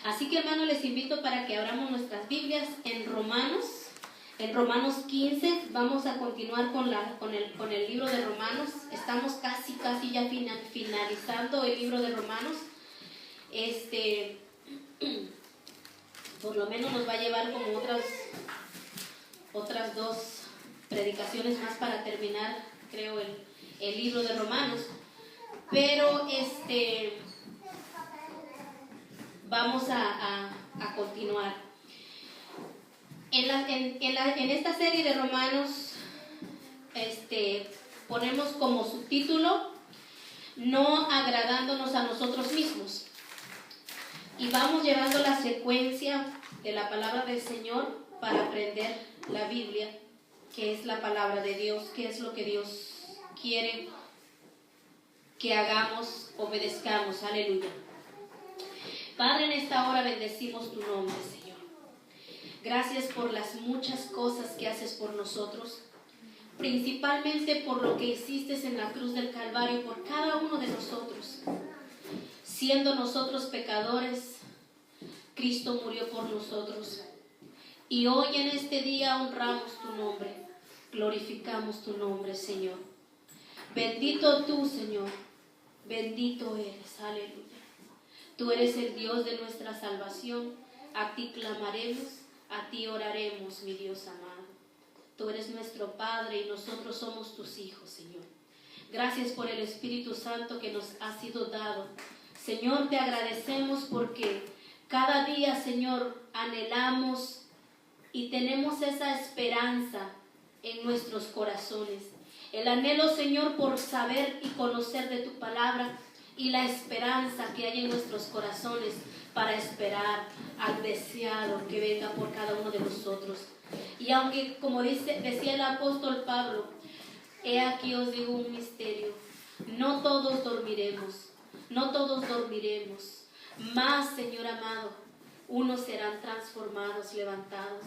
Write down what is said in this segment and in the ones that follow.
Así que, hermanos, les invito para que abramos nuestras Biblias en Romanos 15. Vamos a continuar con el libro de Romanos. Estamos casi ya finalizando el libro de Romanos. Por lo menos nos va a llevar como otras 2 predicaciones más para terminar, creo, el libro de Romanos. Pero vamos a continuar. En esta serie de Romanos ponemos como subtítulo No agradándonos a nosotros mismos. Y vamos llevando la secuencia de la palabra del Señor para aprender la Biblia, que es la palabra de Dios, que es lo que Dios quiere que hagamos, obedezcamos. Aleluya. Padre, en esta hora bendecimos tu nombre, Señor. Gracias por las muchas cosas que haces por nosotros, principalmente por lo que hiciste en la cruz del Calvario por cada uno de nosotros. Siendo nosotros pecadores, Cristo murió por nosotros. Y hoy en este día honramos tu nombre, glorificamos tu nombre, Señor. Bendito tú, Señor, bendito eres, aleluya. Tú eres el Dios de nuestra salvación, a ti clamaremos, a ti oraremos, mi Dios amado. Tú eres nuestro Padre y nosotros somos tus hijos, Señor. Gracias por el Espíritu Santo que nos ha sido dado. Señor, te agradecemos porque cada día, Señor, anhelamos y tenemos esa esperanza en nuestros corazones. El anhelo, Señor, por saber y conocer de tu palabra y la esperanza que hay en nuestros corazones para esperar al deseado que venga por cada uno de nosotros. Y aunque, como decía el apóstol Pablo, he aquí os digo un misterio, no todos dormiremos, mas, Señor amado, unos serán transformados, levantados.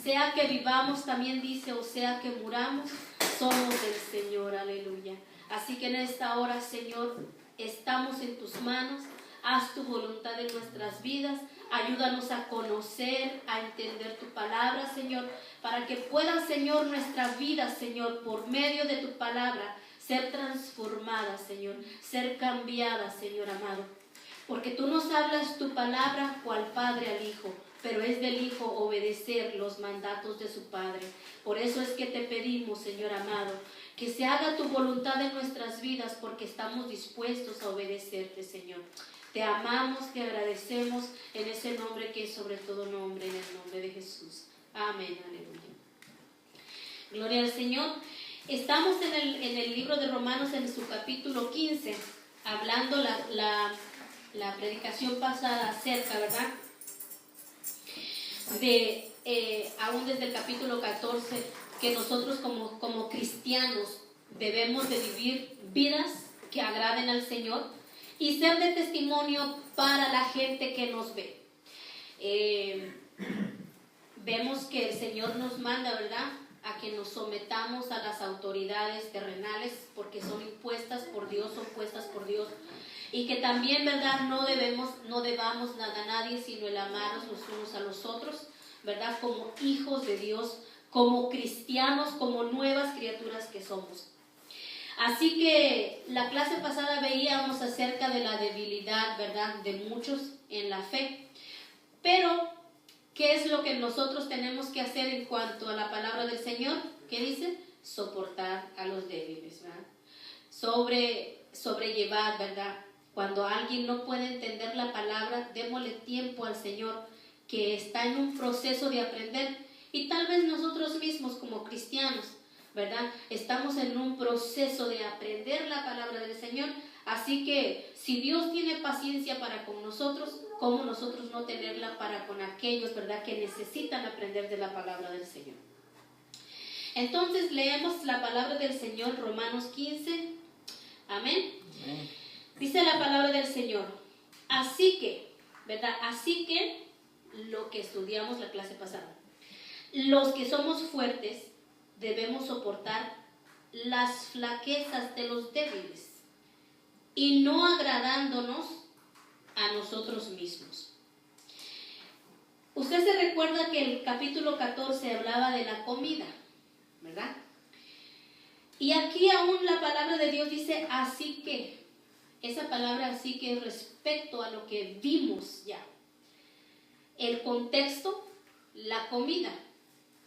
Sea que vivamos, también dice, o sea que muramos, somos del Señor, aleluya. Así que en esta hora, Señor, estamos en tus manos. Haz tu voluntad en nuestras vidas. Ayúdanos a conocer, a entender tu palabra, Señor, para que pueda, Señor, nuestra vida, Señor, por medio de tu palabra, ser transformada, Señor, ser cambiada, Señor amado. Porque tú nos hablas tu palabra cual Padre al Hijo, pero es del Hijo obedecer los mandatos de su Padre. Por eso es que te pedimos, Señor amado, que se haga tu voluntad en nuestras vidas, porque estamos dispuestos a obedecerte, Señor. Te amamos, te agradecemos en ese nombre que es sobre todo nombre, en el nombre de Jesús. Amén, aleluya. Gloria al Señor. Estamos en el libro de Romanos, en su capítulo 15, hablando la predicación pasada acerca, ¿verdad? Aún desde el capítulo 14, que nosotros como cristianos debemos de vivir vidas que agraden al Señor y ser de testimonio para la gente que nos ve. Vemos que el Señor nos manda, ¿verdad?, a que nos sometamos a las autoridades terrenales, porque son impuestas por Dios, son puestas por Dios. Y que también, ¿verdad?, no debamos nada a nadie, sino el amarnos los unos a los otros, ¿verdad?, como hijos de Dios, como cristianos, como nuevas criaturas que somos. Así que la clase pasada veíamos acerca de la debilidad, ¿verdad?, de muchos en la fe. Pero, ¿qué es lo que nosotros tenemos que hacer en cuanto a la palabra del Señor? ¿Qué dice? Soportar a los débiles, ¿verdad? Sobrellevar, ¿verdad? Cuando alguien no puede entender la palabra, démosle tiempo al Señor, que está en un proceso de aprender. Y tal vez nosotros mismos como cristianos, ¿verdad?, estamos en un proceso de aprender la palabra del Señor. Así que si Dios tiene paciencia para con nosotros, ¿cómo nosotros no tenerla para con aquellos, ¿verdad?, que necesitan aprender de la palabra del Señor? Entonces leemos la palabra del Señor, Romanos 15. Amén. Dice la palabra del Señor. Así que, ¿verdad? Así que, lo que estudiamos la clase pasada, los que somos fuertes debemos soportar las flaquezas de los débiles y no agradándonos a nosotros mismos. Usted se recuerda que el capítulo 14 hablaba de la comida, ¿verdad? Y aquí aún la palabra de Dios dice así que. Esa palabra así que es respecto a lo que vimos ya. El contexto, la comida.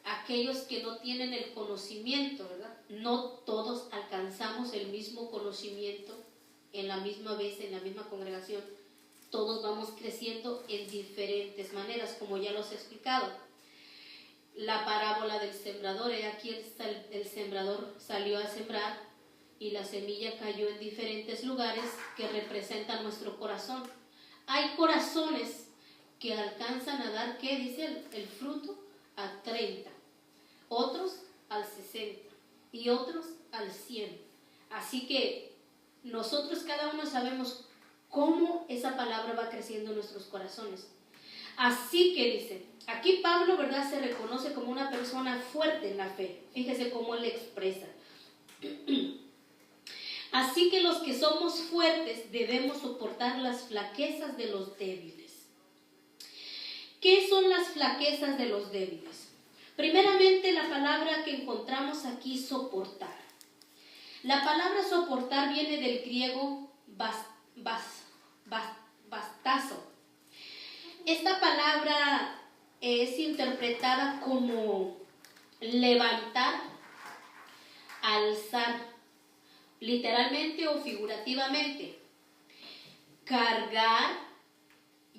Aquellos que no tienen el conocimiento, ¿verdad? No todos alcanzamos el mismo conocimiento en la misma vez, en la misma congregación. Todos vamos creciendo en diferentes maneras, como ya los he explicado. La parábola del sembrador, aquí el sembrador salió a sembrar y la semilla cayó en diferentes lugares que representan nuestro corazón. Hay corazones que alcanzan a dar, ¿qué dice el fruto? A 30, otros al 60 y otros al 100. Así que nosotros cada uno sabemos cómo esa palabra va creciendo en nuestros corazones. Así que dice, aquí Pablo, ¿verdad?, se reconoce como una persona fuerte en la fe. Fíjese cómo él expresa. Así que los que somos fuertes debemos soportar las flaquezas de los débiles. ¿Qué son las flaquezas de los débiles? Primeramente, la palabra que encontramos aquí, soportar. La palabra soportar viene del griego bastazo. Esta palabra es interpretada como levantar, alzar, literalmente o figurativamente. Cargar,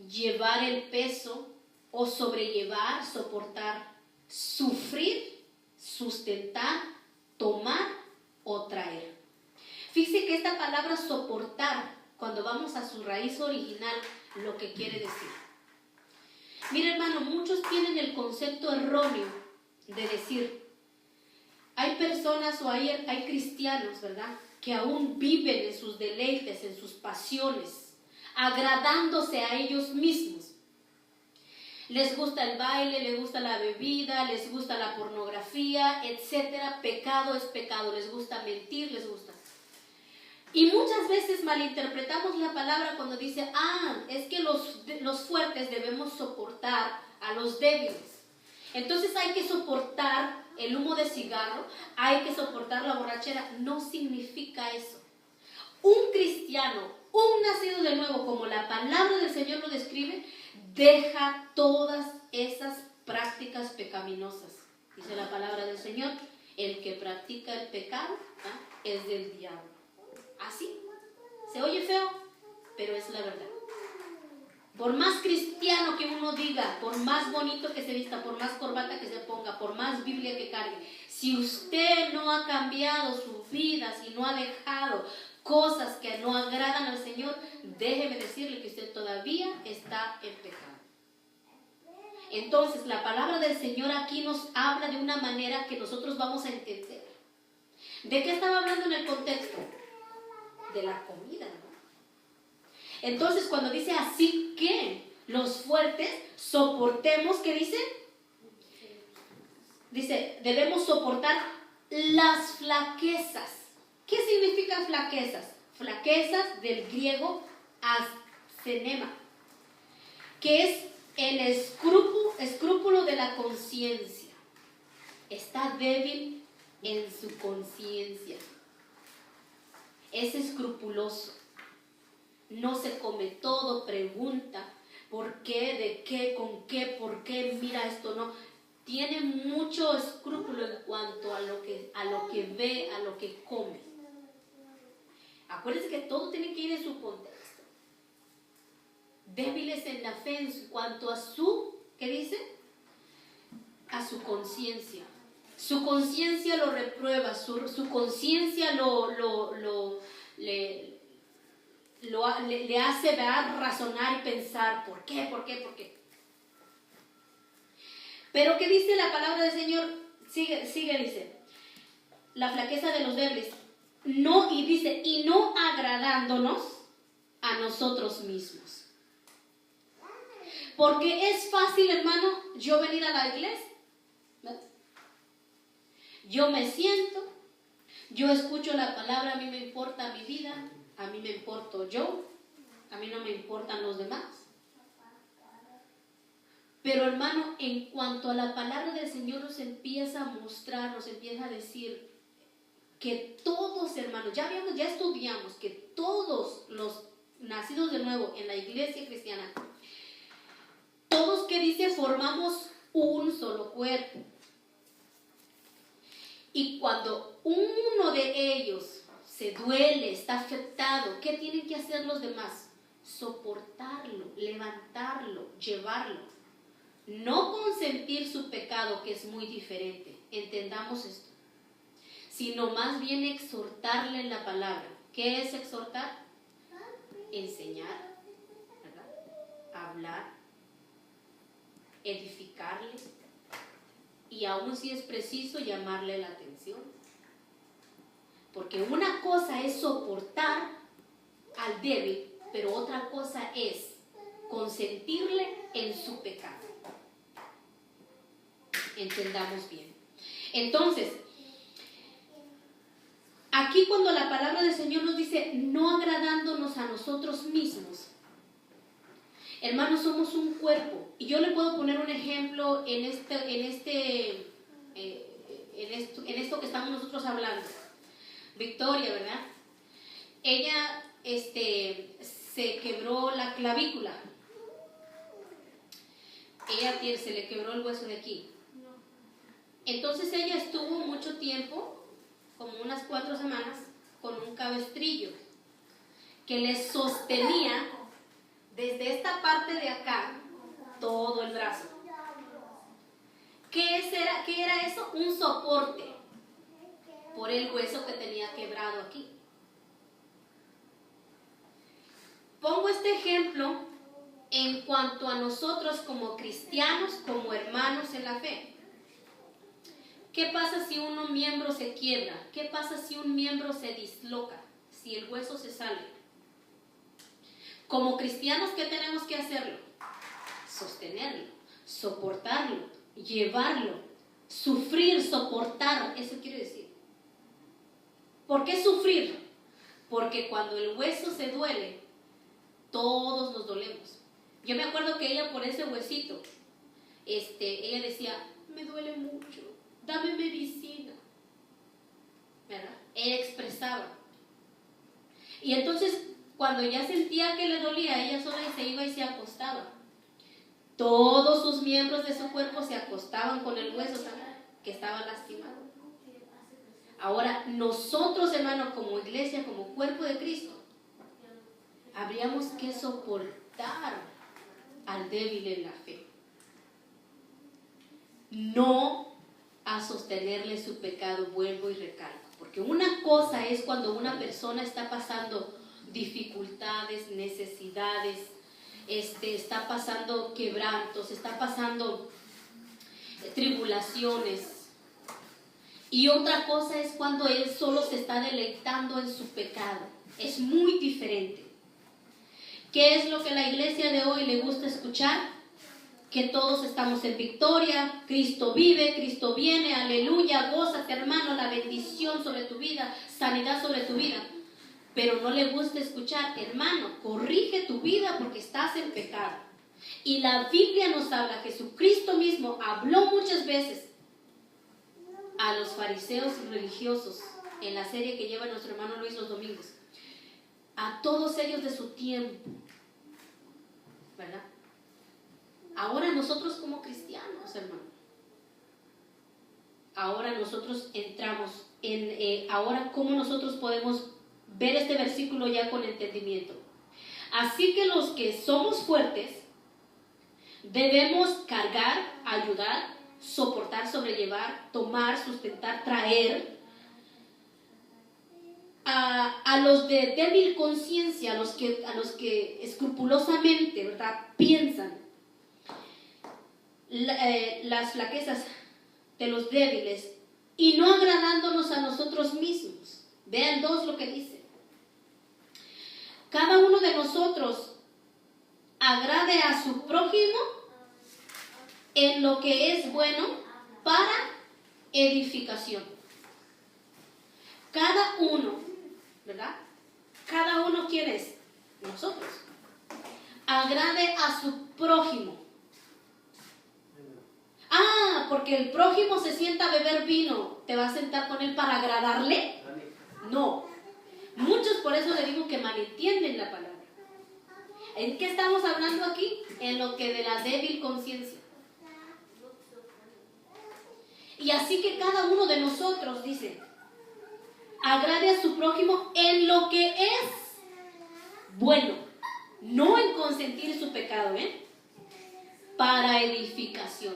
llevar el peso o sobrellevar, soportar, sufrir, sustentar, tomar o traer. Fíjese que esta palabra soportar, cuando vamos a su raíz original, lo que quiere decir. Mira, hermano, muchos tienen el concepto erróneo de decir, hay personas o hay cristianos, ¿verdad?, que aún viven en sus deleites, en sus pasiones, agradándose a ellos mismos. Les gusta el baile, les gusta la bebida, les gusta la pornografía, etc. Pecado es pecado, les gusta mentir, les gusta. Y muchas veces malinterpretamos la palabra cuando dice, es que los fuertes debemos soportar a los débiles. Entonces hay que soportar el humo de cigarro, hay que soportar la borrachera. No significa eso. Un cristiano, un nacido de nuevo, como la palabra del Señor lo describe, deja todas esas prácticas pecaminosas. Dice la palabra del Señor, el que practica el pecado es del diablo. Así, se oye feo, pero es la verdad. Por más cristiano que uno diga, por más bonito que se vista, por más corbata que se ponga, por más Biblia que cargue, si usted no ha cambiado su vida, si no ha dejado cosas que no agradan al Señor, déjeme decirle que usted todavía está en pecado. Entonces, la palabra del Señor aquí nos habla de una manera que nosotros vamos a entender. ¿De qué estaba hablando en el contexto? De la comida, ¿no? Entonces, cuando dice así que los fuertes soportemos, ¿qué dice? Dice, debemos soportar las flaquezas. ¿Qué significan flaquezas? Flaquezas del griego ascenema, que es el escrúpulo de la conciencia. Está débil en su conciencia. Es escrupuloso. No se come todo, pregunta por qué, de qué, con qué, por qué, mira esto, no. Tiene mucho escrúpulo en cuanto a lo que ve, a lo que come. Acuérdense que todo tiene que ir en su contexto. Débiles en la fe en cuanto a su, ¿qué dice? A su conciencia. Su conciencia lo reprueba, su conciencia le hace razonar y pensar, ¿por qué? Pero ¿qué dice la palabra del Señor? Sigue, dice, la flaqueza de los débiles, y no agradándonos a nosotros mismos. Porque es fácil, hermano, yo venir a la iglesia, ¿verdad? Yo me siento, yo escucho la palabra, a mí me importa mi vida, a mí me importo yo, a mí no me importan los demás. Pero hermano, en cuanto a la palabra del Señor nos empieza a mostrar, nos empieza a decir que todos, hermanos, ya estudiamos que todos los nacidos de nuevo en la iglesia cristiana, todos, que dice, formamos un solo cuerpo. Y cuando uno de ellos se duele, está afectado, ¿qué tienen que hacer los demás? Soportarlo, levantarlo, llevarlo. No consentir su pecado, que es muy diferente. Entendamos esto. Sino más bien exhortarle en la palabra. ¿Qué es exhortar? Enseñar, ¿verdad? Hablar, edificarle, y aún si es preciso llamarle la atención. Porque una cosa es soportar al débil, pero otra cosa es consentirle en su pecado. Entendamos bien. Entonces, aquí cuando la palabra del Señor nos dice no agradándonos a nosotros mismos, hermanos, somos un cuerpo. Y yo le puedo poner un ejemplo en esto que estamos nosotros hablando. Victoria, ¿verdad? Ella se quebró la clavícula. Se le quebró el hueso de aquí. Entonces ella estuvo mucho tiempo, como unas 4 semanas, con un cabestrillo que le sostenía desde esta parte de acá todo el brazo. ¿Qué era eso? Un soporte por el hueso que tenía quebrado aquí. Pongo este ejemplo en cuanto a nosotros como cristianos, como hermanos en la fe. ¿Qué pasa si un miembro se quiebra? ¿Qué pasa si un miembro se disloca? Si el hueso se sale. Como cristianos, ¿qué tenemos que hacerlo? Sostenerlo, soportarlo, llevarlo, sufrir, soportar. Eso quiere decir. ¿Por qué sufrir? Porque cuando el hueso se duele, todos nos dolemos. Yo me acuerdo que ella, por ese huesito, ella decía, me duele mucho, dame medicina, ¿verdad? Ella expresaba. Y entonces, cuando ya sentía que le dolía, ella sola se iba y se acostaba. Todos sus miembros de su cuerpo se acostaban con el hueso que estaba lastimado. Ahora, nosotros, hermanos, como iglesia, como cuerpo de Cristo, habríamos que soportar al débil en la fe. No a sostenerle su pecado, vuelvo y recalco. Porque una cosa es cuando una persona está pasando dificultades, necesidades, está pasando quebrantos, está pasando tribulaciones. Y otra cosa es cuando él solo se está deleitando en su pecado. Es muy diferente. ¿Qué es lo que a la iglesia de hoy le gusta escuchar? Que todos estamos en victoria, Cristo vive, Cristo viene, aleluya, gózate hermano, la bendición sobre tu vida, sanidad sobre tu vida. Pero no le gusta escuchar, hermano, corrige tu vida porque estás en pecado. Y la Biblia nos habla, Jesucristo mismo habló muchas veces a los fariseos y religiosos en la serie que lleva nuestro hermano Luis los domingos, a todos ellos de su tiempo, ¿verdad? Ahora nosotros como cristianos, hermano, ahora nosotros entramos en, ahora cómo nosotros podemos ver este versículo ya con entendimiento. Así que los que somos fuertes debemos cargar, ayudar, soportar, sobrellevar, tomar, sustentar, traer a los de débil conciencia, a los que escrupulosamente, ¿verdad?, piensan las flaquezas de los débiles y no agradándonos a nosotros mismos. Vean 2 lo que dice. Cada uno de nosotros agrade a su prójimo en lo que es bueno para edificación. Cada uno, ¿verdad? Cada uno, ¿quién es? Nosotros. Agrade a su prójimo. porque el prójimo se sienta a beber vino, ¿te vas a sentar con él para agradarle? No. Muchos por eso le digo que malentienden la palabra. ¿En qué estamos hablando aquí? En lo que de la débil conciencia. Y así que cada uno de nosotros, dice, agrade a su prójimo en lo que es bueno, no en consentir su pecado, para edificación.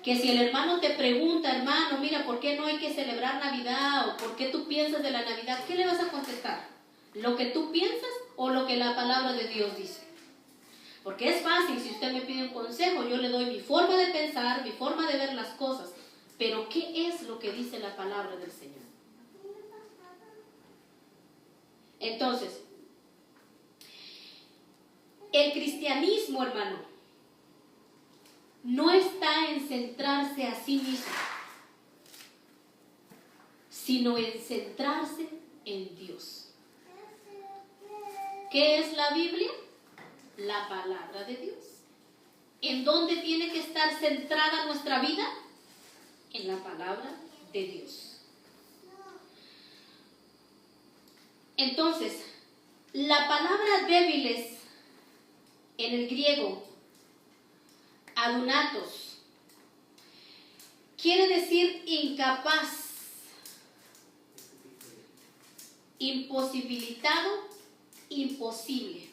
Que si el hermano te pregunta, hermano, mira, ¿por qué no hay que celebrar Navidad? ¿O por qué tú piensas de la Navidad? ¿Qué le vas a contestar? ¿Lo que tú piensas o lo que la palabra de Dios dice? Porque es fácil, si usted me pide un consejo, yo le doy mi forma de pensar, mi forma de ver las cosas. Pero ¿qué es lo que dice la palabra del Señor? Entonces, el cristianismo, hermano, no está en centrarse a sí mismo, sino en centrarse en Dios. ¿Qué es la Biblia? La palabra de Dios. ¿En dónde tiene que estar centrada nuestra vida? En la palabra de Dios. Entonces, la palabra débiles en el griego, adunatos, quiere decir incapaz, imposibilitado, imposible.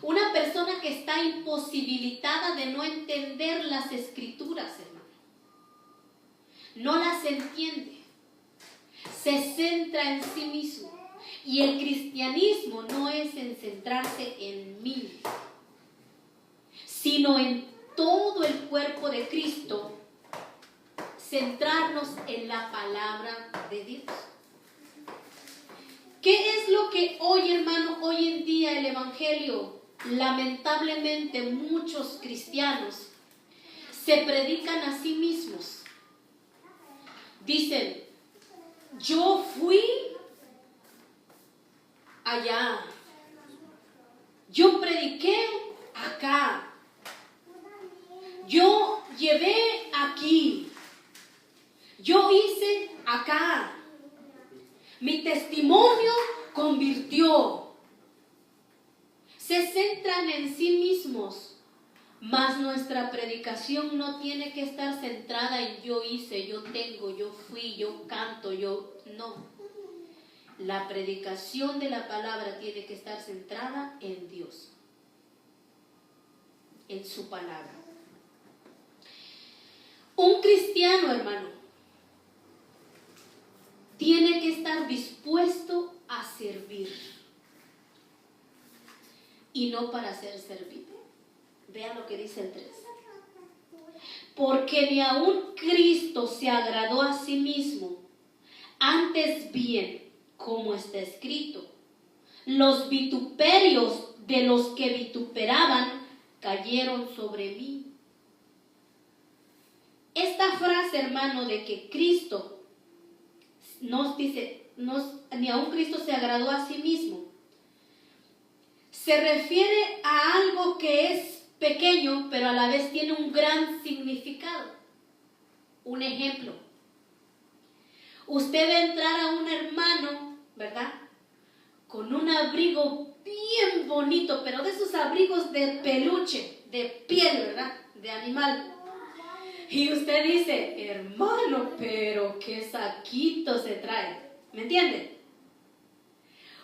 Una persona que está imposibilitada de no entender las escrituras, hermano. No las entiende. Se centra en sí mismo. Y el cristianismo no es en centrarse en mí, sino en todo el cuerpo de Cristo, centrarnos en la palabra de Dios. ¿Qué es lo que hoy, hermano, hoy en día el Evangelio, lamentablemente muchos cristianos se predican a sí mismos? Dicen, yo fui allá, yo prediqué acá, yo llevé aquí, yo hice acá, mi testimonio convirtió. Se centran en sí mismos, mas nuestra predicación no tiene que estar centrada en yo hice, yo tengo, yo fui, yo canto, yo no. La predicación de la palabra tiene que estar centrada en Dios, en su palabra. Un cristiano, hermano, tiene que estar dispuesto a servir y no para ser servido. Vean lo que dice el 3. Porque ni aun Cristo se agradó a sí mismo, antes bien, como está escrito, los vituperios de los que vituperaban cayeron sobre mí. Esta frase, hermano, de que Cristo nos dice, ni aun Cristo se agradó a sí mismo, se refiere a algo que es pequeño, pero a la vez tiene un gran significado. Un ejemplo. Usted va a entrar a un hermano, ¿verdad? Con un abrigo bien bonito, pero de esos abrigos de peluche, de piel, ¿verdad? De animal. Y usted dice, hermano, pero qué saquito se trae. ¿Me entiende?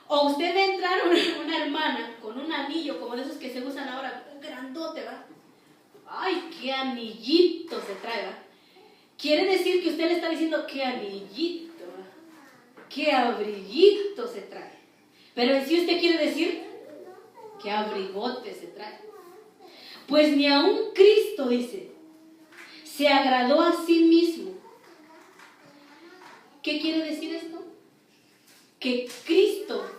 O usted va a entrar a una hermana con un anillo, como de esos que se usan ahora, un grandote, ¿verdad? Ay, qué anillito se trae, ¿verdad? Quiere decir que usted le está diciendo, qué anillito, ¿verdad? Qué abriguito se trae. Pero en sí usted quiere decir, qué abrigote se trae. Pues ni aun Cristo, dice, se agradó a sí mismo. ¿Qué quiere decir esto? Que Cristo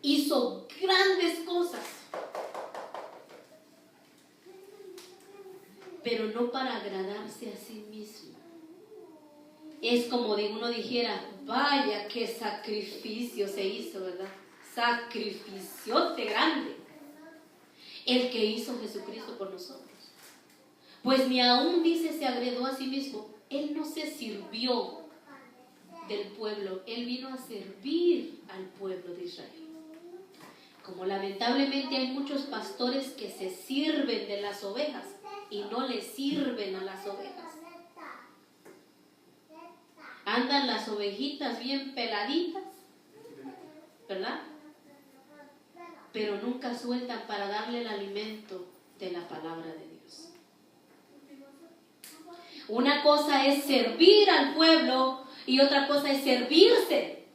hizo grandes cosas, pero no para agradarse a sí mismo. Es como de uno dijera, vaya qué sacrificio se hizo, ¿verdad? Sacrificiote grande. El que hizo Jesucristo por nosotros. Pues ni aún, dice, se agradó a sí mismo. Él no se sirvió del pueblo, él vino a servir al pueblo de Israel. Como lamentablemente hay muchos pastores que se sirven de las ovejas y no le sirven a las ovejas. Andan las ovejitas bien peladitas, ¿verdad? Pero nunca sueltan para darle el alimento de la palabra de Dios. Una cosa es servir al pueblo y otra cosa es servirse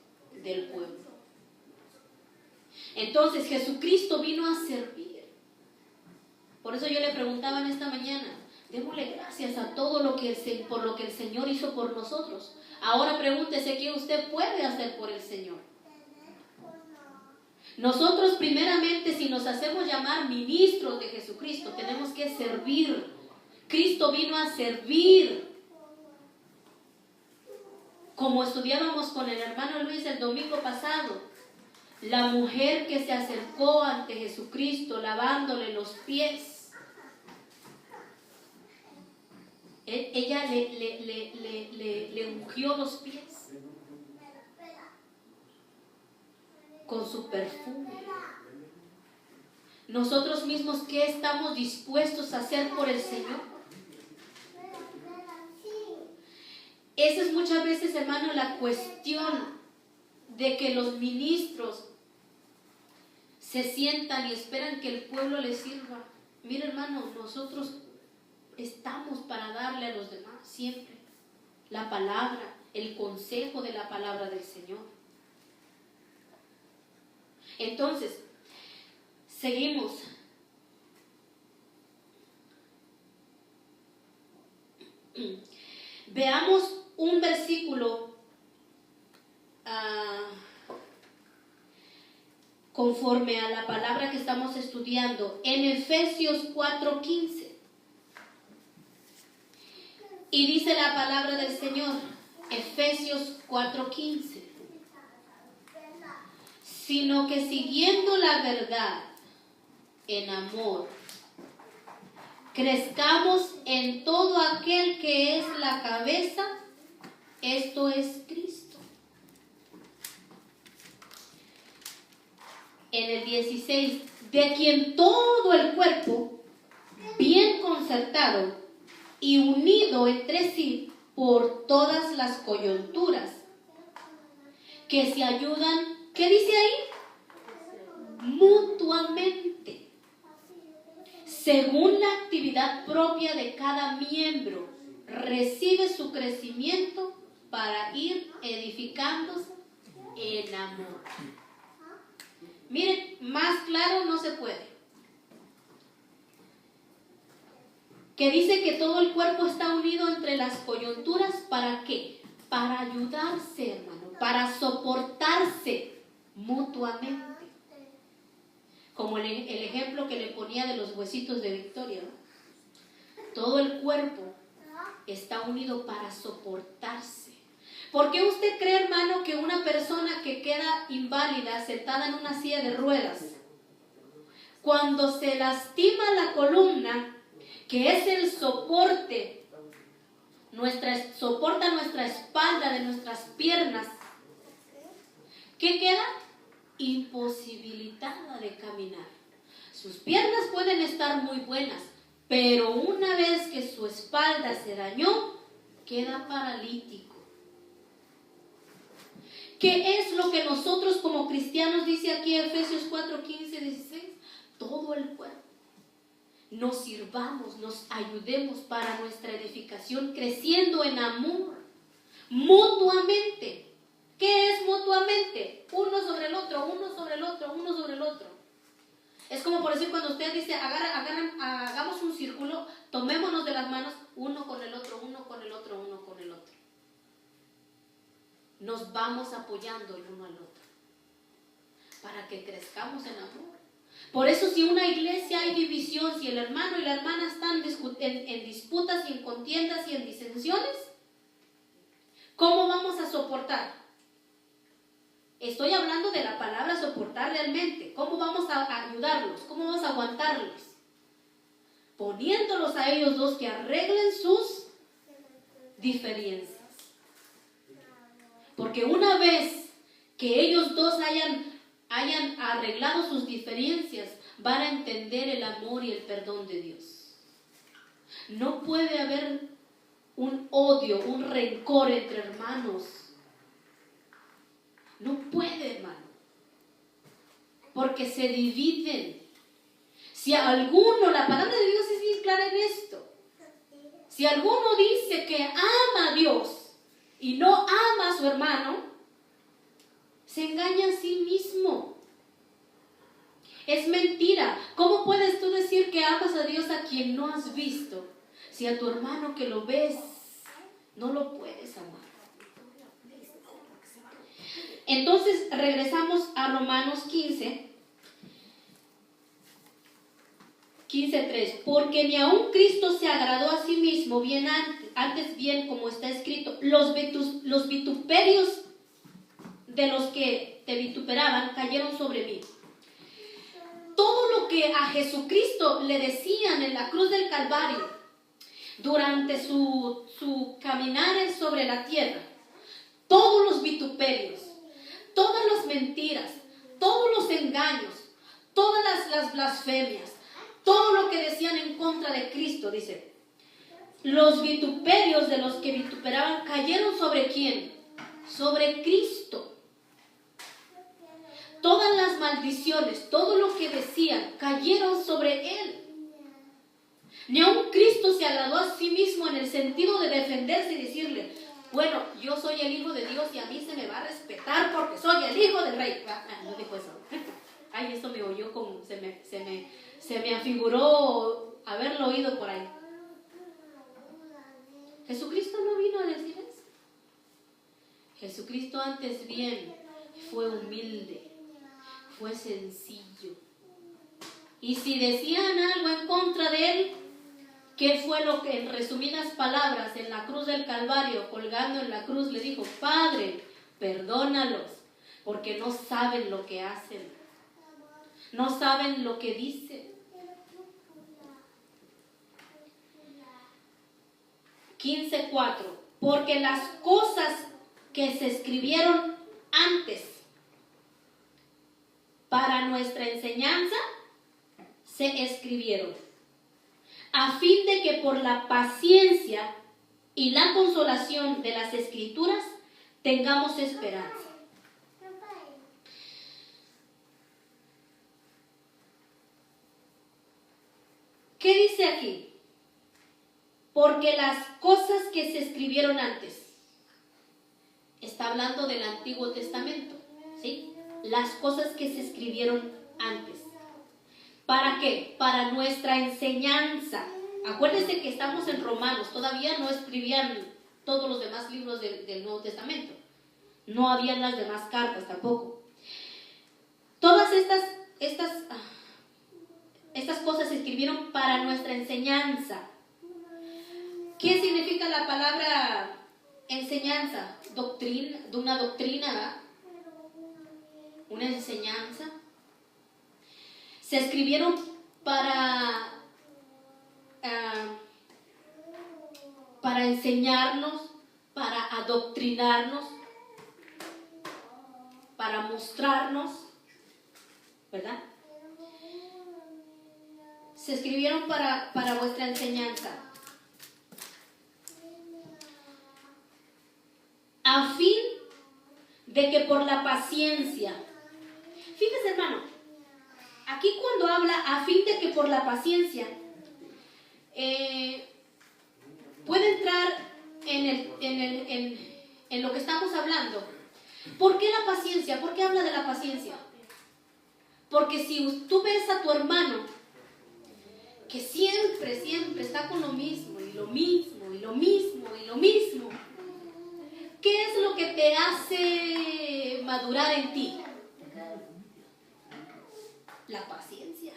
del pueblo. Entonces Jesucristo vino a servir. Por eso yo le preguntaba en esta mañana, démosle gracias a todo por lo que el Señor hizo por nosotros. Ahora pregúntese qué usted puede hacer por el Señor. Nosotros primeramente, si nos hacemos llamar ministros de Jesucristo, tenemos que servir. Cristo vino a servir. Como estudiábamos con el hermano Luis el domingo pasado, la mujer que se acercó ante Jesucristo lavándole los pies, ella le ungió los pies con su perfume. Nosotros mismos, ¿qué estamos dispuestos a hacer por el Señor? Esa es muchas veces, hermano, la cuestión de que los ministros se sientan y esperan que el pueblo les sirva. Mira, hermano, nosotros estamos para darle a los demás siempre la palabra, el consejo de la palabra del Señor. Entonces, seguimos. Veamos un versículo conforme a la palabra que estamos estudiando en Efesios 4:15. Y dice la palabra del Señor, Efesios 4:15. Sino que siguiendo la verdad en amor, crezcamos en todo aquel que es la cabeza, esto es Cristo. En el 16, de quien todo el cuerpo, bien concertado y unido entre sí por todas las coyunturas, que se ayudan, ¿qué dice ahí? Mutuamente, según la actividad propia de cada miembro, recibe su crecimiento para ir edificándose en amor. Miren, más claro no se puede. Que dice que todo el cuerpo está unido entre las coyunturas, ¿para qué? Para ayudarse, hermano, para soportarse mutuamente. Como el ejemplo que le ponía de los huesitos de Victoria, ¿no? Todo el cuerpo está unido para soportarse. ¿Por qué usted cree, hermano, que una persona que queda inválida, sentada en una silla de ruedas, cuando se lastima la columna, que es el soporte, soporta nuestra espalda de nuestras piernas, ¿qué queda? Imposibilitada de caminar? Sus piernas pueden estar muy buenas, pero una vez que su espalda se dañó, queda paralítico. ¿Qué es lo que nosotros como cristianos, dice aquí Efesios 4:15, 16? Todo el cuerpo. Nos sirvamos, nos ayudemos para nuestra edificación, creciendo en amor, mutuamente. ¿Qué es mutuamente? Uno sobre el otro, uno sobre el otro, uno sobre el otro. Es como por decir, cuando usted dice, hagamos un círculo, tomémonos de las manos, uno con el otro, uno con el otro, uno con el otro. Nos vamos apoyando el uno al otro para que crezcamos en amor. Por eso, si una iglesia hay división, si el hermano y la hermana están en disputas y en contiendas y en disensiones, ¿cómo vamos a soportar? Estoy hablando de la palabra soportar realmente. ¿Cómo vamos a ayudarlos? ¿Cómo vamos a aguantarlos? poniéndolos a ellos dos que arreglen sus diferencias. Porque una vez que ellos dos hayan arreglado sus diferencias, van a entender el amor y el perdón de Dios. No puede haber un odio, un rencor entre hermanos. No puede, hermano. Porque se dividen. Si alguno, la palabra de Dios es bien clara en esto. Si alguno dice que ama a Dios y no ama a su hermano, se engaña a sí mismo. Es mentira. ¿Cómo puedes tú decir que amas a Dios a quien no has visto? Si a tu hermano que lo ves, no lo puedes amar. Entonces regresamos a Romanos 15:3. Porque ni aun Cristo se agradó a sí mismo, antes bien, como está escrito, los vituperios de los que te vituperaban cayeron sobre mí. Todo lo que a Jesucristo le decían en la cruz del Calvario, durante su caminar sobre la tierra, todos los vituperios, todas las mentiras, todos los engaños, todas las blasfemias, todo lo que decían en contra de Cristo, dice, los vituperios de los que vituperaban cayeron ¿sobre quién? Sobre Cristo. Todas las maldiciones, todo lo que decían, cayeron sobre Él. Ni aun Cristo se agradó a sí mismo en el sentido de defenderse y decirle, bueno, yo soy el Hijo de Dios y a mí se me va a respetar porque soy el Hijo del Rey. No dijo eso. Ay, esto me oyó como, se me afiguró haberlo oído por ahí. Jesucristo no vino a decir eso. Jesucristo antes bien fue humilde, fue sencillo. Y si decían algo en contra de Él, ¿qué fue lo que, en resumidas palabras, en la cruz del Calvario, colgando en la cruz, le dijo? Padre, perdónalos, porque no saben lo que hacen, no saben lo que dicen. 15:4. Porque las cosas que se escribieron antes para nuestra enseñanza se escribieron, a fin de que por la paciencia y la consolación de las Escrituras tengamos esperanza. ¿Qué dice aquí? Porque las cosas que se escribieron antes, está hablando del Antiguo Testamento, ¿sí? Las cosas que se escribieron antes. ¿Para qué? Para nuestra enseñanza. Acuérdense que estamos en Romanos, todavía no escribían todos los demás libros del Nuevo Testamento. No habían las demás cartas tampoco. Todas estas cosas se escribieron para nuestra enseñanza. ¿Qué significa la palabra enseñanza? Doctrina, de una doctrina, ¿verdad? Una enseñanza. Se escribieron para enseñarnos, para adoctrinarnos, para mostrarnos, ¿verdad? Se escribieron para vuestra enseñanza, a fin de que por la paciencia, fíjese hermano, aquí cuando habla a fin de que por la paciencia, puede entrar en lo que estamos hablando. ¿Por qué la paciencia? ¿Por qué habla de la paciencia? Porque si tú ves a tu hermano que siempre está con lo mismo, y lo mismo, y lo mismo, y lo mismo, ¿qué es lo que te hace madurar en ti? La paciencia.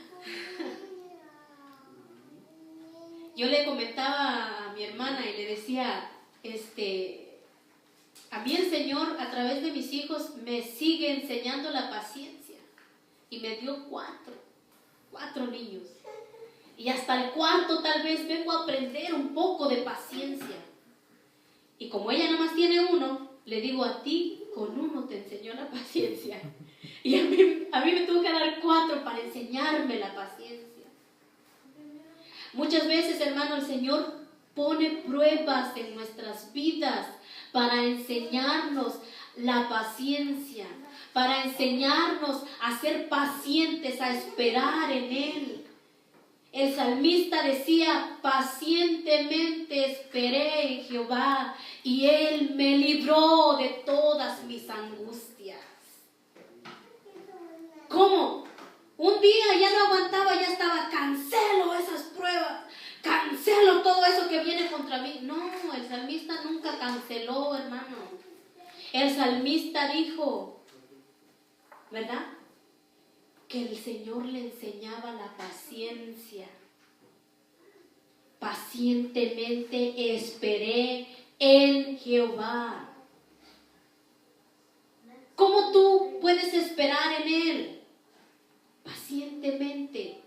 Yo le comentaba a mi hermana y le decía, a mí el Señor a través de mis hijos me sigue enseñando la paciencia. Y me dio cuatro niños. Y hasta el cuarto tal vez vengo a aprender un poco de paciencia. Y como ella nomás tiene uno, le digo, a ti con uno te enseñó la paciencia. Y a mí me tuvo que dar 4 para enseñarme la paciencia. Muchas veces, hermano, el Señor pone pruebas en nuestras vidas para enseñarnos la paciencia, para enseñarnos a ser pacientes, a esperar en Él. El salmista decía, pacientemente esperé en Jehová y Él me libró de todas mis angustias. ¿Cómo? Un día ya no aguantaba, ya estaba, cancelo esas pruebas, cancelo todo eso que viene contra mí. No, el salmista nunca canceló, hermano. El salmista dijo, ¿verdad?, que el Señor le enseñaba la paciencia. Pacientemente esperé en Jehová. ¿Cómo tú puedes esperar en Él? Pacientemente.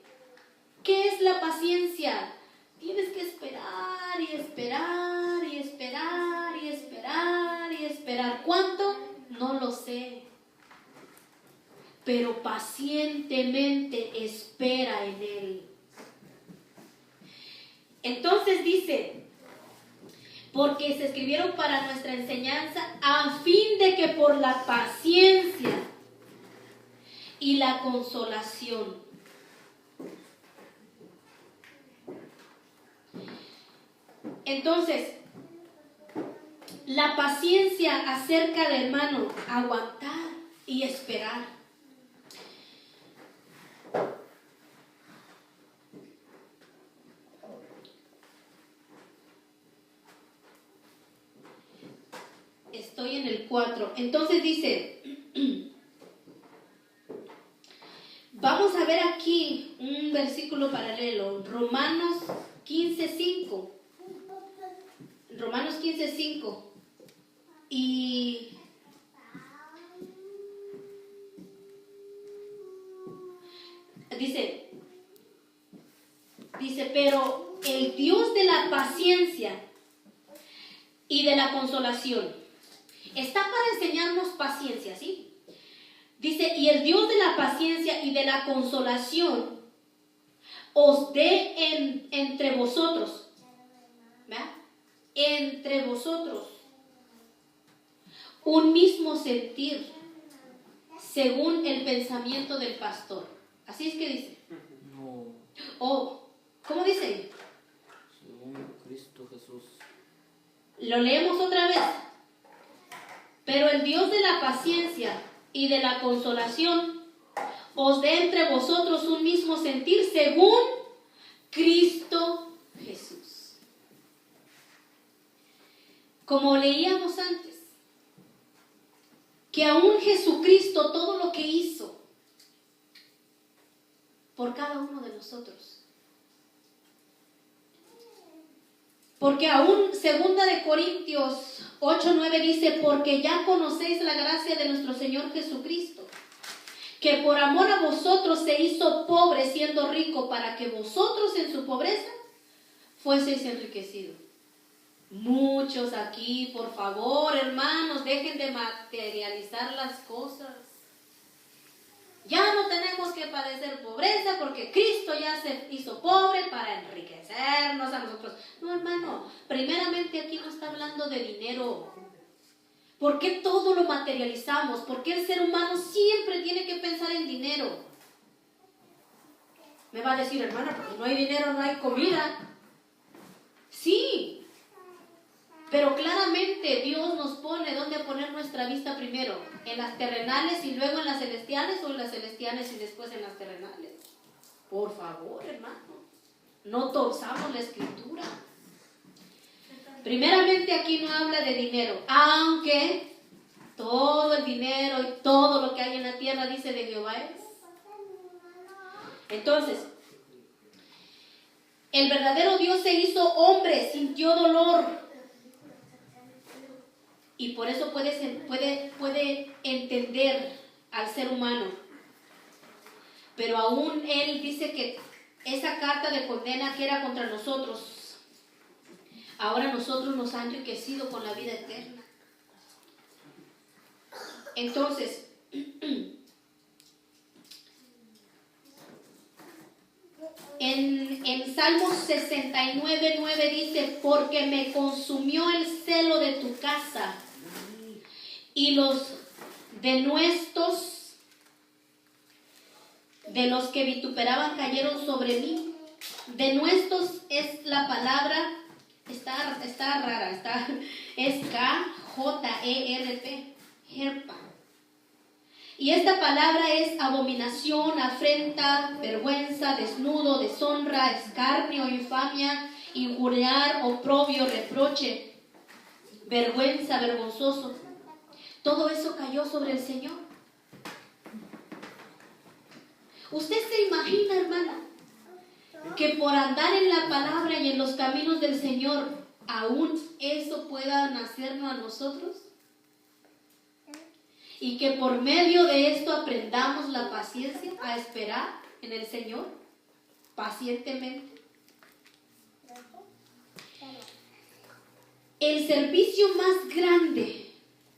¿Qué es la paciencia? Tienes que esperar y esperar y esperar y esperar y esperar. ¿Cuánto? No lo sé. Pero pacientemente espera en Él. Entonces dice, porque se escribieron para nuestra enseñanza, a fin de que por la paciencia y la consolación. Entonces, la paciencia acerca de, hermano, aguantar y esperar. Estoy en el 4. Entonces dice, vamos a ver aquí un versículo paralelo, Romanos 15:5. Romanos 15:5. Y dice, pero el Dios de la paciencia y de la consolación está para enseñarnos paciencia, ¿sí? Dice, y el Dios de la paciencia y de la consolación os dé entre vosotros, ¿verdad?, entre vosotros un mismo sentir según el pensamiento del pastor. Así es que dice. No. Oh, ¿cómo dice? Según Cristo Jesús. Lo leemos otra vez. Pero el Dios de la paciencia y de la consolación os dé entre vosotros un mismo sentir según Cristo Jesús. Como leíamos antes, que aún Jesucristo todo lo que hizo por cada uno de nosotros. Porque aún 2 Corintios 8:9 dice, porque ya conocéis la gracia de nuestro Señor Jesucristo, que por amor a vosotros se hizo pobre siendo rico, para que vosotros en su pobreza fueseis enriquecidos. Muchos aquí, por favor, hermanos, dejen de materializar las cosas. Ya no tenemos que padecer pobreza porque Cristo ya se hizo pobre para enriquecernos a nosotros. No, hermano, primeramente aquí no está hablando de dinero. ¿Por qué todo lo materializamos? ¿Por qué el ser humano siempre tiene que pensar en dinero? Me va a decir, hermana, porque no hay dinero, no hay comida. Sí. Pero claramente Dios nos pone dónde poner nuestra vista primero, en las terrenales y luego en las celestiales, o en las celestiales y después en las terrenales. Por favor, hermano, no torzamos la escritura. Primeramente aquí no habla de dinero, aunque todo el dinero y todo lo que hay en la tierra dice de Jehová es. Entonces, el verdadero Dios se hizo hombre, sintió dolor. Y por eso puede entender al ser humano. Pero aún Él dice que esa carta de condena que era contra nosotros, ahora nosotros nos han enriquecido con la vida eterna. Entonces, en Salmos 69:9 dice: porque me consumió el celo de tu casa, y los denuestos de los que vituperaban cayeron sobre mí. Denuestos es la palabra, está rara, es K-J-E-R-P, herpa. Y esta palabra es abominación, afrenta, vergüenza, desnudo, deshonra, escarnio, infamia, injuriar, oprobio, reproche, vergüenza, vergonzoso. Todo eso cayó sobre el Señor. ¿Usted se imagina, hermana, que por andar en la palabra y en los caminos del Señor, aún eso pueda nacernos a nosotros? Y que por medio de esto aprendamos la paciencia, a esperar en el Señor pacientemente. El servicio más grande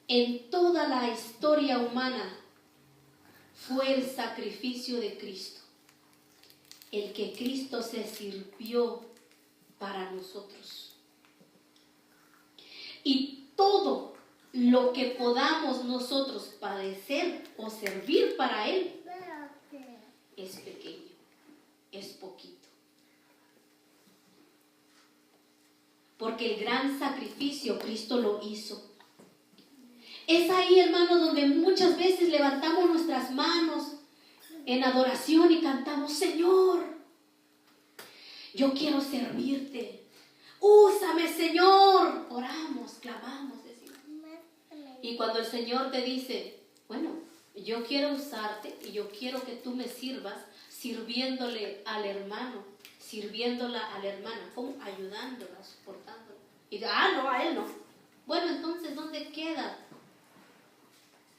en toda la historia humana fue el sacrificio de Cristo, el que Cristo se sirvió para nosotros. Y todo lo que podamos nosotros padecer o servir para Él es pequeño, es poquito. Porque el gran sacrificio Cristo lo hizo. Es ahí, hermanos, donde muchas veces levantamos nuestras manos en adoración y cantamos: Señor, yo quiero servirte. Úsame, Señor. Oramos, clamamos, decimos. Y cuando el Señor te dice: bueno, yo quiero usarte y yo quiero que tú me sirvas, sirviéndole al hermano, sirviéndola a la hermana, como ayudándola, soportándola. Y no, a él no. Bueno, entonces, ¿dónde queda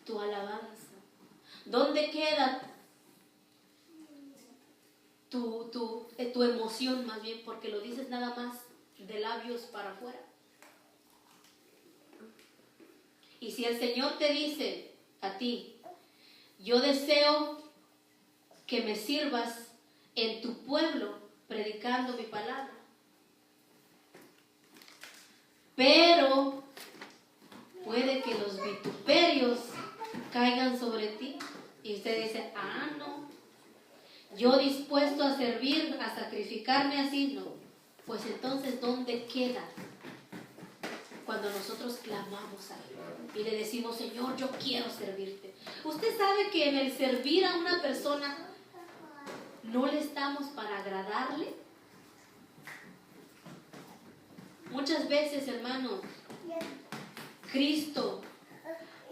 tu alabanza? ¿Dónde queda tu emoción, más bien? Porque lo dices nada más de labios para afuera. Y si el Señor te dice a ti: yo deseo que me sirvas en tu pueblo predicando mi palabra, pero puede que los vituperios caigan sobre ti, y usted dice: no, yo dispuesto a servir, a sacrificarme así, no. Pues entonces, ¿dónde queda cuando nosotros clamamos a Él y le decimos: Señor, yo quiero servirte? Usted sabe que en el servir a una persona no le estamos para agradarle. Muchas veces, hermanos, Cristo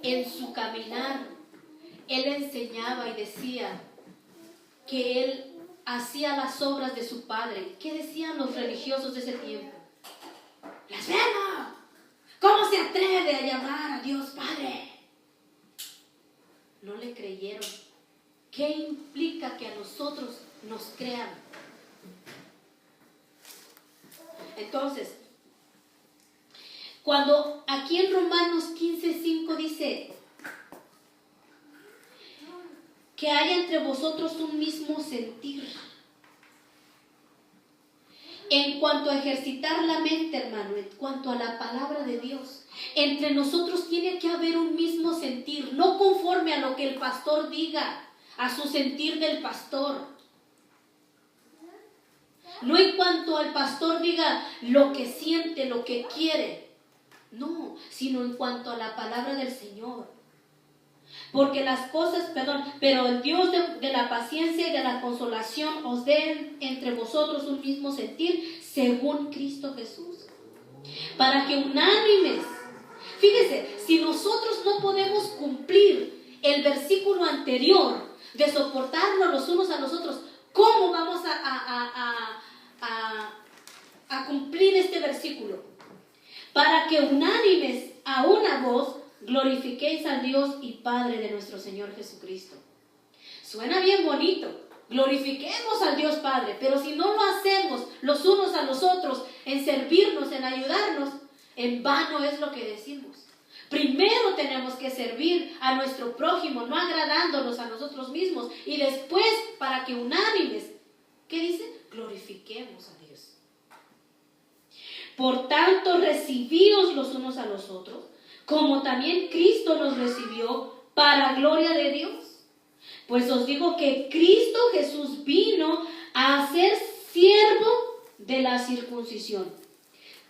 en su caminar, Él enseñaba y decía que Él hacía las obras de su Padre. ¿Qué decían los religiosos de ese tiempo? ¡Blasfemo! ¿Cómo se atreve a llamar a Dios Padre? No le creyeron. ¿Qué implica que a nosotros nos crean? Entonces, cuando aquí en Romanos 15:5 dice que haya entre vosotros un mismo sentir, en cuanto a ejercitar la mente, hermano, en cuanto a la palabra de Dios, entre nosotros tiene que haber un mismo sentir, no conforme a lo que el pastor diga, a su sentir del pastor. No en cuanto al pastor diga lo que siente, lo que quiere, no, sino en cuanto a la palabra del Señor. Porque las cosas, pero el Dios de la paciencia y de la consolación os dé entre vosotros un mismo sentir según Cristo Jesús, para que unánimes. Fíjese, si nosotros no podemos cumplir el versículo anterior de soportarnos los unos a los otros, ¿cómo vamos a cumplir este versículo? Para que unánimes a una voz glorifiquéis a Dios y Padre de nuestro Señor Jesucristo. Suena bien bonito, glorifiquemos al Dios Padre, pero si no lo hacemos los unos a los otros, en servirnos, en ayudarnos, en vano es lo que decimos. Primero tenemos que servir a nuestro prójimo, no agradándonos a nosotros mismos, y después, para que unánimes, ¿qué dice? Glorifiquemos a Dios. Por tanto, recibíos los unos a los otros, como también Cristo nos recibió para gloria de Dios. Pues os digo que Cristo Jesús vino a ser siervo de la circuncisión,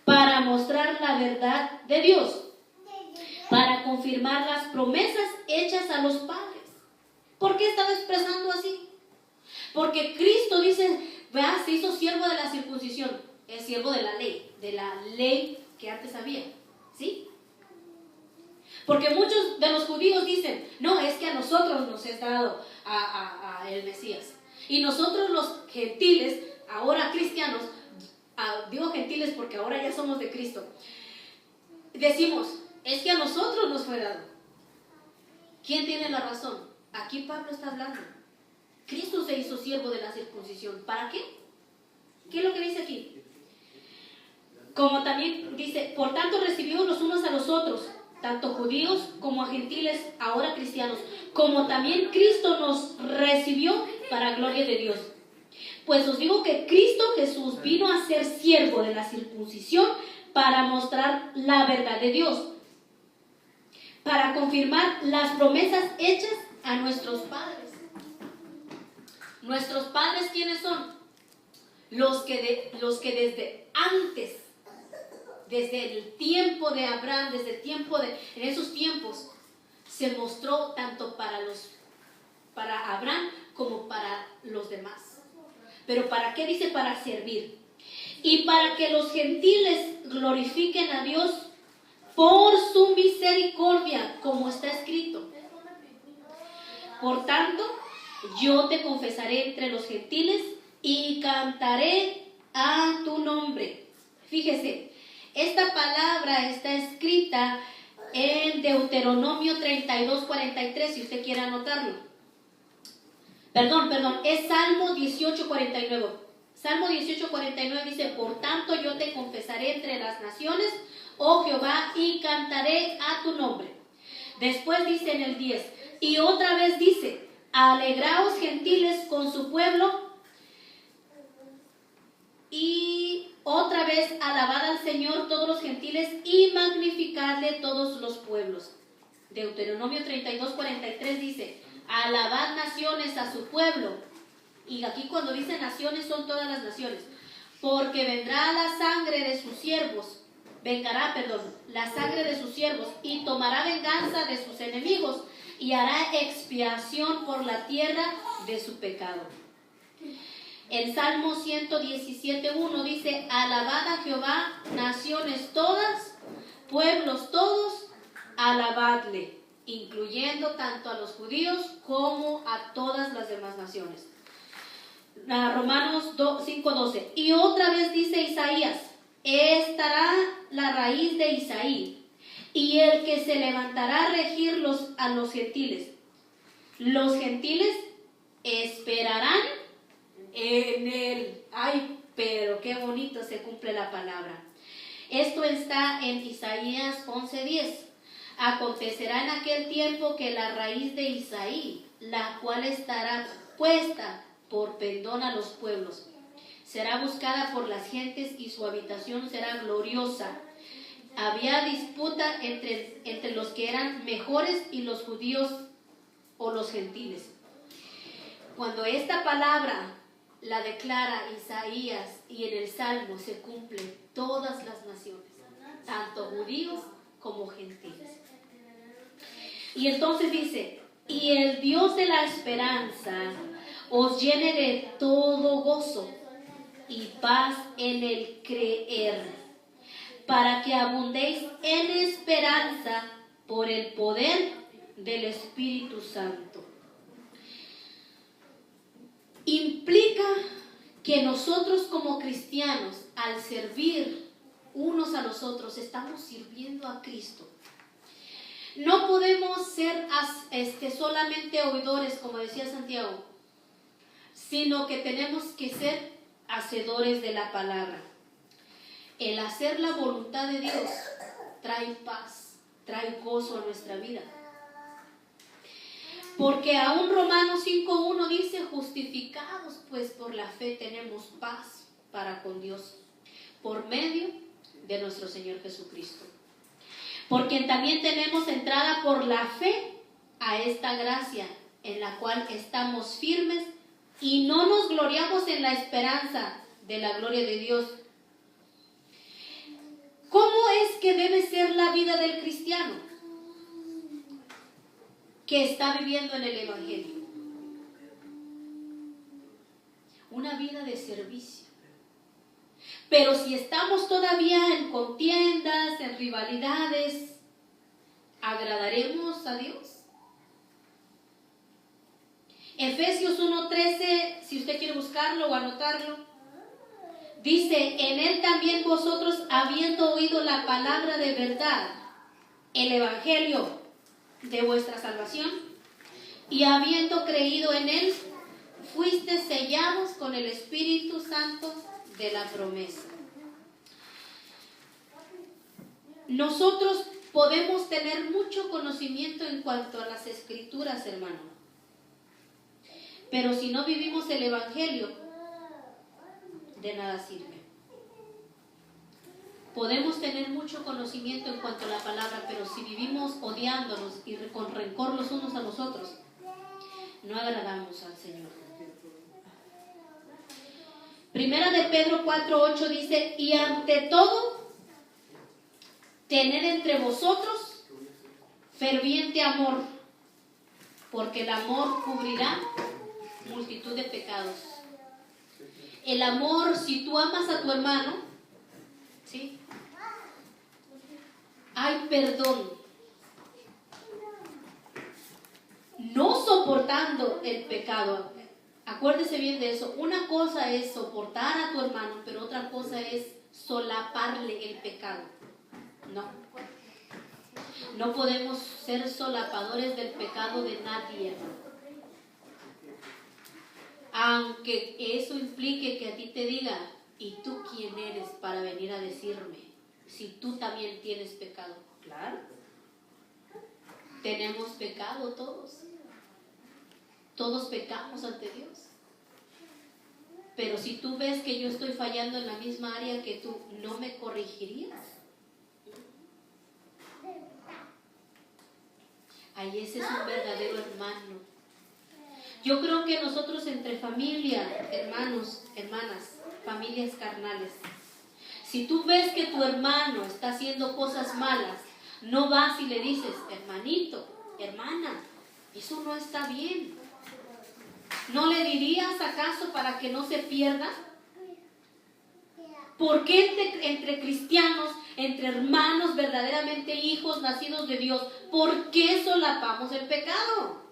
para mostrar la verdad de Dios, para confirmar las promesas hechas a los padres. ¿Por qué estaba expresando así? Porque Cristo dice, vea, se hizo siervo de la circuncisión, es siervo de la ley que antes había, ¿sí? Porque muchos de los judíos dicen, no, es que a nosotros nos es dado a el Mesías. Y nosotros los gentiles, ahora cristianos, digo gentiles porque ahora ya somos de Cristo, decimos, es que a nosotros nos fue dado. ¿Quién tiene la razón? Aquí Pablo está hablando. Cristo se hizo siervo de la circuncisión. ¿Para qué? ¿Qué es lo que dice aquí? Como también dice, por tanto recibimos los unos a los otros, tanto judíos como a gentiles, ahora cristianos, como también Cristo nos recibió para gloria de Dios. Pues os digo que Cristo Jesús vino a ser siervo de la circuncisión para mostrar la verdad de Dios, para confirmar las promesas hechas a nuestros padres. ¿Nuestros padres quiénes son? Los que desde antes, desde el tiempo de Abraham, en esos tiempos, se mostró tanto para Abraham como para los demás. ¿Pero para qué dice? Para servir. Y para que los gentiles glorifiquen a Dios por su misericordia, como está escrito. Por tanto, yo te confesaré entre los gentiles y cantaré a tu nombre. Fíjese, esta palabra está escrita en Deuteronomio 32:43, si usted quiere anotarlo. Perdón, es Salmo 18:49. Salmo 18:49 dice, por tanto yo te confesaré entre las naciones, oh Jehová, y cantaré a tu nombre. Después dice en el 10, y otra vez dice, alegraos gentiles con su pueblo, y otra vez alabad al Señor todos los gentiles y magnificadle todos los pueblos. Deuteronomio 32:43 dice, alabad naciones a su pueblo. Y aquí cuando dice naciones son todas las naciones. Porque vengará la sangre de sus siervos y tomará venganza de sus enemigos y hará expiación por la tierra de su pecado. El Salmo 117:1 dice, alabad a Jehová, naciones todas, pueblos todos, alabadle, incluyendo tanto a los judíos como a todas las demás naciones. Romanos 5:12. Y otra vez dice Isaías, estará la raíz de Isaí, y el que se levantará a regir a los gentiles. Los gentiles esperarán en él. Ay, pero qué bonito se cumple la palabra. Esto está en Isaías 11:10. Acontecerá en aquel tiempo que la raíz de Isaí, la cual estará puesta por pendón a los pueblos, será buscada por las gentes y su habitación será gloriosa. Había disputa entre los que eran mejores y los judíos o los gentiles. Cuando esta palabra la declara Isaías y en el Salmo se cumplen todas las naciones, tanto judíos como gentiles. Y entonces dice, y el Dios de la esperanza os llene de todo gozo y paz en el creer, para que abundéis en esperanza por el poder del Espíritu Santo. Implica que nosotros como cristianos, al servir unos a los otros, estamos sirviendo a Cristo. No podemos ser solamente oidores, como decía Santiago, sino que tenemos que ser hacedores de la palabra. El hacer la voluntad de Dios trae paz, trae gozo a nuestra vida. Porque aún Romanos 5:1 dice, justificados pues por la fe tenemos paz para con Dios, por medio de nuestro Señor Jesucristo. Porque también tenemos entrada por la fe a esta gracia, en la cual estamos firmes y no nos gloriamos en la esperanza de la gloria de Dios. ¿Cómo es que debe ser la vida del cristiano que está viviendo en el Evangelio? Una vida de servicio. Pero si estamos todavía en contiendas, en rivalidades, ¿agradaremos a Dios? Efesios 1:13, si usted quiere buscarlo o anotarlo, dice, en él también vosotros, habiendo oído la palabra de verdad, el evangelio de vuestra salvación, y habiendo creído en él, fuiste sellados con el Espíritu Santo de la promesa. Nosotros podemos tener mucho conocimiento en cuanto a las Escrituras, hermano, pero si no vivimos el evangelio, de nada sirve. Podemos tener mucho conocimiento en cuanto a la palabra, pero si vivimos odiándonos y con rencor los unos a los otros, no agradamos al Señor. Primera de Pedro 4:8 dice, y ante todo, tened entre vosotros ferviente amor, porque el amor cubrirá multitud de pecados. El amor, si tú amas a tu hermano, ¿sí?, hay perdón. No soportando el pecado. Acuérdese bien de eso. Una cosa es soportar a tu hermano, pero otra cosa es solaparle el pecado. No podemos ser solapadores del pecado de nadie, hermano. Aunque eso implique que a ti te diga, ¿y tú quién eres para venir a decirme si tú también tienes pecado? Claro, tenemos pecado todos. Todos pecamos ante Dios. Pero si tú ves que yo estoy fallando en la misma área que tú, ¿no me corregirías? Ay, ese es un verdadero hermano. Yo creo que nosotros entre familia, hermanos, hermanas, familias carnales, si tú ves que tu hermano está haciendo cosas malas, no vas y le dices, hermanito, hermana, eso no está bien. ¿No le dirías acaso para que no se pierda? ¿Por qué entre cristianos, entre hermanos, verdaderamente hijos nacidos de Dios, por qué solapamos el pecado?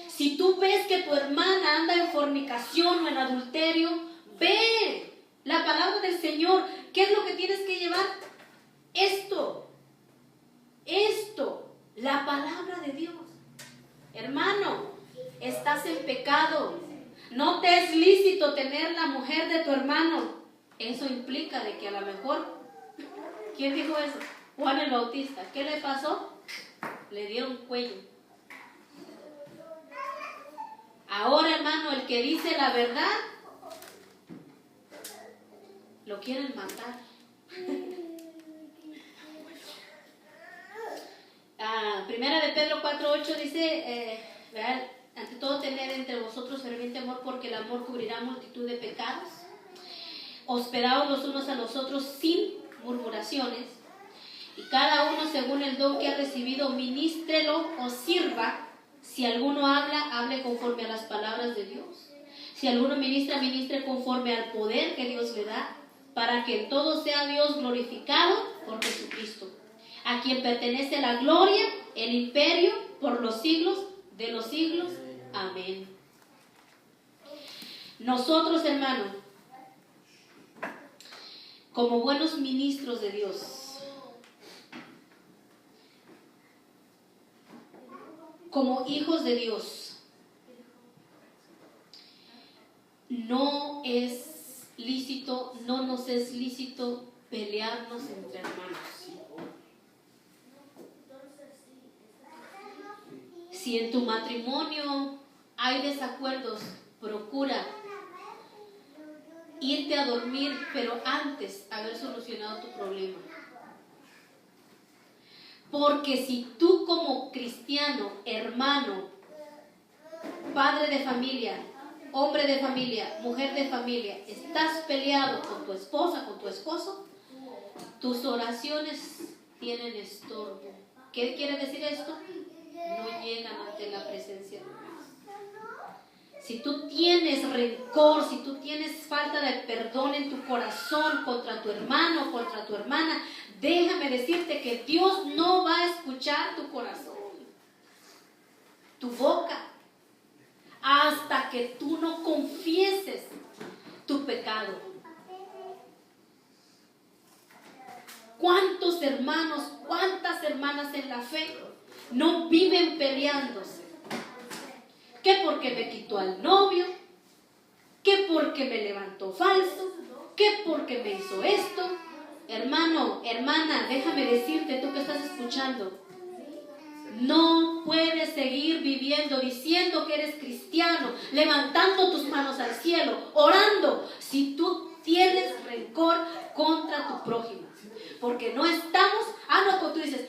Si tú ves que tu hermana anda en fornicación o en adulterio, ve la palabra del Señor. ¿Qué es lo que tienes que llevar? Esto, la palabra de Dios. Hermano, estás en pecado. No te es lícito tener la mujer de tu hermano. Eso implica de que a lo mejor, ¿quién dijo eso? Juan el Bautista. ¿Qué le pasó? Le dieron cuello. Ahora, hermano, el que dice la verdad, lo quieren matar. Primera de Pedro 4:8 dice, ante todo tened entre vosotros ferviente amor, porque el amor cubrirá multitud de pecados. Hospedaos los unos a los otros sin murmuraciones, y cada uno según el don que ha recibido, ministrelo o sirva. Si alguno habla, hable conforme a las palabras de Dios. Si alguno ministra, ministre conforme al poder que Dios le da, para que en todo sea Dios glorificado por Jesucristo, a quien pertenece la gloria, el imperio, por los siglos de los siglos. Amén. Nosotros, hermano, como buenos ministros de Dios, como hijos de Dios, no es lícito, no nos es lícito pelearnos entre hermanos. Si en tu matrimonio hay desacuerdos, procura irte a dormir, pero antes haber solucionado tu problema. Porque si tú como cristiano, hermano, padre de familia, hombre de familia, mujer de familia, estás peleado con tu esposa, con tu esposo, tus oraciones tienen estorbo. ¿Qué quiere decir esto? No llegan ante la presencia de Dios. Si tú tienes rencor, si tú tienes falta de perdón en tu corazón contra tu hermano, contra tu hermana, déjame decirte que Dios no va a escuchar tu corazón, tu boca, hasta que tú no confieses tu pecado. ¿Cuántos hermanos, cuántas hermanas en la fe no viven peleándose? ¿Qué porque me quitó al novio? ¿Qué porque me levantó falso? ¿Qué porque me hizo esto? Hermano, hermana, déjame decirte, tú que estás escuchando, no puedes seguir viviendo diciendo que eres cristiano, levantando tus manos al cielo, orando, si tú tienes rencor contra tu prójima. Porque no estamos, no, tú dices,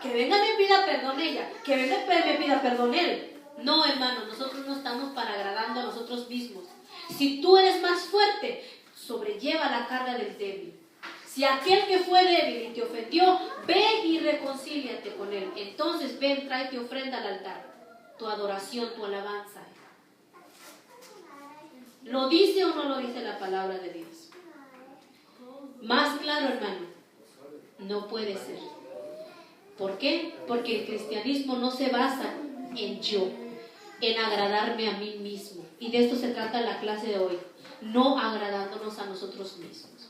que venga y me pida perdón ella, que venga y me pida perdón él. No, hermano, nosotros no estamos para agradando a nosotros mismos. Si tú eres más fuerte, sobrelleva la carga del débil. Si aquel que fue débil y te ofendió, ve y reconcíliate con él. Entonces ven, tráete ofrenda al altar, tu adoración, tu alabanza. ¿Lo dice o no lo dice la palabra de Dios? Más claro, hermano, no puede ser. ¿Por qué? Porque el cristianismo no se basa en yo, en agradarme a mí mismo. Y de esto se trata la clase de hoy. No agradándonos a nosotros mismos,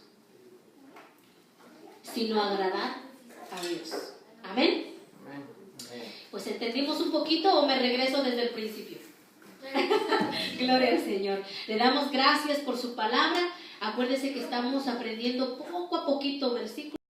sino agradar a Dios. ¿Amén? Pues entendimos un poquito, o me regreso desde el principio. Gloria al Señor. Le damos gracias por su palabra. Acuérdese que estamos aprendiendo poco a poquito, versículo